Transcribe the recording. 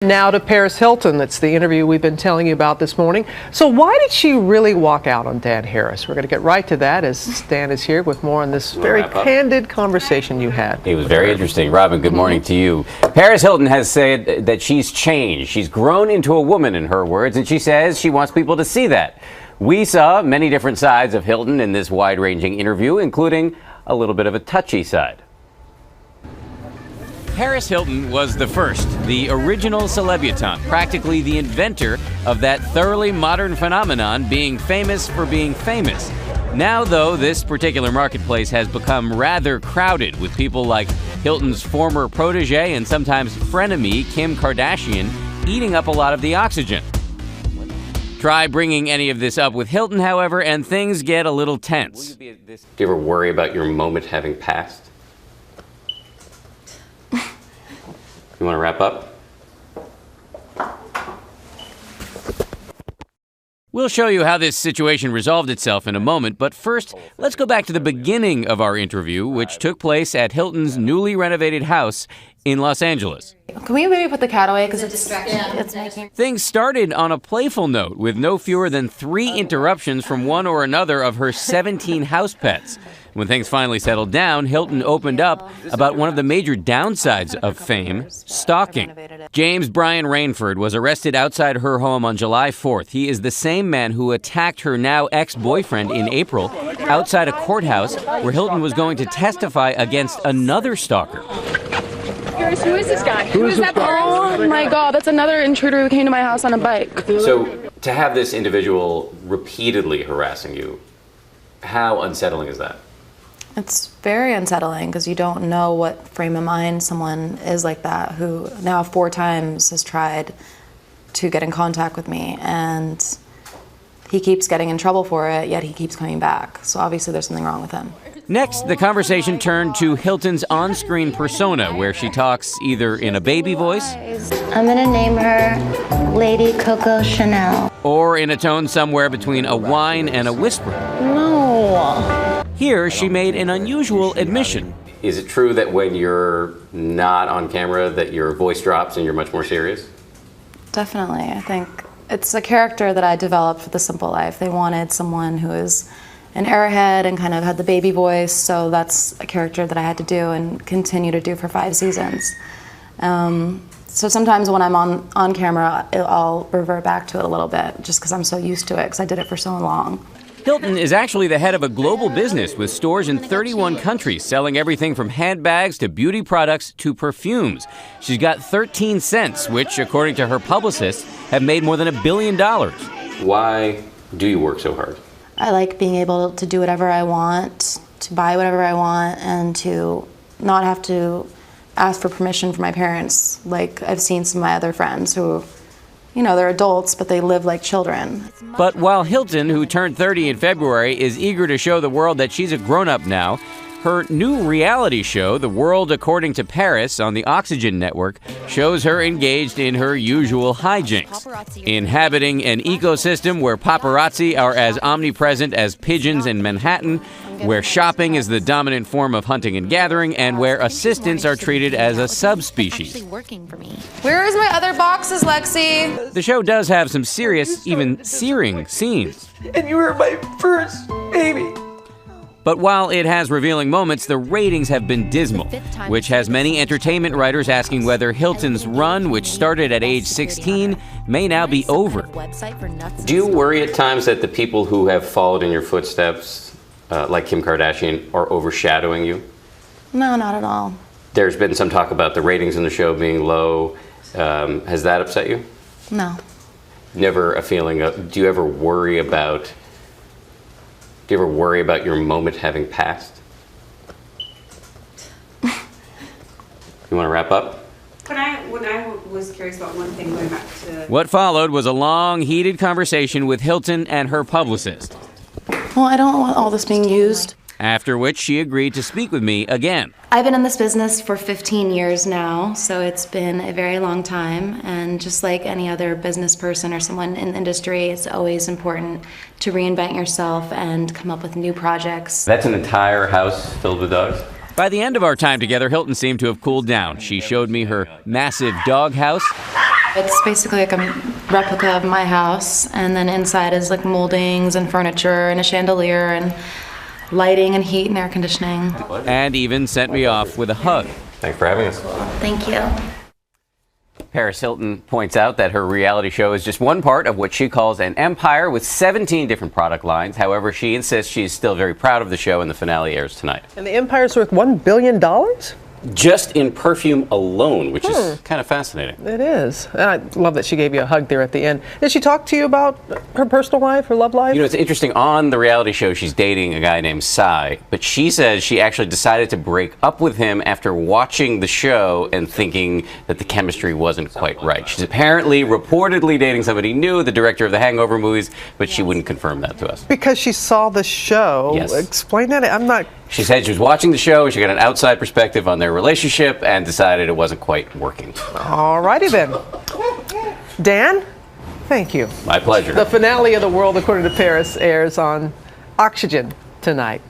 Now to Paris Hilton. That's the interview we've been telling you about this morning. So why did she really walk out on Dan Harris? We're going to get right to that as Stan is here with more on this very candid conversation you had. It was very interesting. Robin, good morning to you. Paris Hilton has said that she's changed. She's grown into a woman, in her words, and she says she wants people to see that. We saw many different sides of Hilton in this wide-ranging interview, including a little bit of a touchy side. Paris Hilton was the first, the original celebutante, practically the inventor of that thoroughly modern phenomenon, being famous for being famous. Now, though, this particular marketplace has become rather crowded, with people like Hilton's former protege and sometimes frenemy, Kim Kardashian, eating up a lot of the oxygen. Try bringing any of this up with Hilton, however, and things get a little tense. Do you ever worry about your moment having passed? You want to wrap up? We'll show you how this situation resolved itself in a moment, but first, let's go back to the beginning of our interview, which took place at Hilton's newly renovated house in Los Angeles. Can we maybe put the cat away, because it's making... Things started on a playful note, with no fewer than 3 interruptions from one or another of her 17 house pets. When things finally settled down, Hilton opened up about one of the major downsides of fame, stalking. James Brian Rainford was arrested outside her home on July 4th. He is the same man who attacked her now ex-boyfriend in April outside a courthouse where Hilton was going to testify against another stalker. Who is this guy? Who is that? Oh my God, that's another intruder who came to my house on a bike. So, to have this individual repeatedly harassing you, how unsettling is that? It's very unsettling, because you don't know what frame of mind someone is like that, who now 4 times has tried to get in contact with me, and he keeps getting in trouble for it, yet he keeps coming back. So obviously there's something wrong with him. Next, the conversation turned to Hilton's on-screen persona, where she talks either in a baby voice, I'm gonna name her Lady Coco Chanel, or in a tone somewhere between a whine and a whisper. No. Here, she made an unusual admission. Is it true that when you're not on camera that your voice drops and you're much more serious? Definitely. I think it's a character that I developed for The Simple Life. They wanted someone who is an airhead and kind of had the baby voice, so that's a character that I had to do and continue to do for 5 seasons. So sometimes when I'm on camera, I'll revert back to it a little bit, just because I'm so used to it, because I did it for so long. Hilton is actually the head of a global business with stores in 31 countries, selling everything from handbags to beauty products to perfumes. She's got 13 cents, which, according to her publicist, have made more than $1 billion. Why do you work so hard? I like being able to do whatever I want, to buy whatever I want, and to not have to ask for permission from my parents. Like I've seen some of my other friends who, you know, they're adults, but they live like children. But while Hilton, who turned 30 in February, is eager to show the world that she's a grown-up now, her new reality show, The World According to Paris, on the Oxygen Network, shows her engaged in her usual hijinks, inhabiting an ecosystem where paparazzi are as omnipresent as pigeons in Manhattan, where shopping is the dominant form of hunting and gathering, and where assistants are treated as a subspecies. Where is my other boxes, Lexi? The show does have some serious, even searing scenes. And you were my first baby. But while it has revealing moments, the ratings have been dismal, which has many entertainment writers asking whether Hilton's run, which started at age 16, may now be over. Do you worry at times that the people who have followed in your footsteps, like Kim Kardashian, are overshadowing you? No, not at all. There's been some talk about the ratings in the show being low. Has that upset you? No. Never a feeling of, do you ever worry about your moment having passed? You want to wrap up? When I was curious about one thing, going back to... What followed was a long, heated conversation with Hilton and her publicist. Well, I don't want all this being used. After which she agreed to speak with me again. I've been in this business for 15 years now, so it's been a very long time. And just like any other business person or someone in the industry, it's always important to reinvent yourself and come up with new projects. That's an entire house filled with dogs? By the end of our time together, Hilton seemed to have cooled down. She showed me her massive dog house It's basically like a replica of my house, and then inside is like moldings and furniture and a chandelier and lighting and heat and air conditioning. And even sent me off with a hug. Thanks for having us. Thank you. Paris Hilton points out that her reality show is just one part of what she calls an empire with 17 different product lines. However, she insists she's still very proud of the show, and the finale airs tonight. And the empire's worth $1 billion? Just in perfume alone, which is kind of fascinating. It is. And I love that she gave you a hug there at the end. Did she talk to you about her personal life, her love life? You know, it's interesting. On the reality show, she's dating a guy named Cy, but she says she actually decided to break up with him after watching the show and thinking that the chemistry wasn't quite right. She's apparently, reportedly dating somebody new, the director of the Hangover movies, but she wouldn't confirm that to us. Because she saw the show. Yes. Explain that. I'm not... She said she was watching the show, she got an outside perspective on their relationship and decided it wasn't quite working. All righty then. Dan, thank you. My pleasure. The finale of The World According to Paris airs on Oxygen tonight.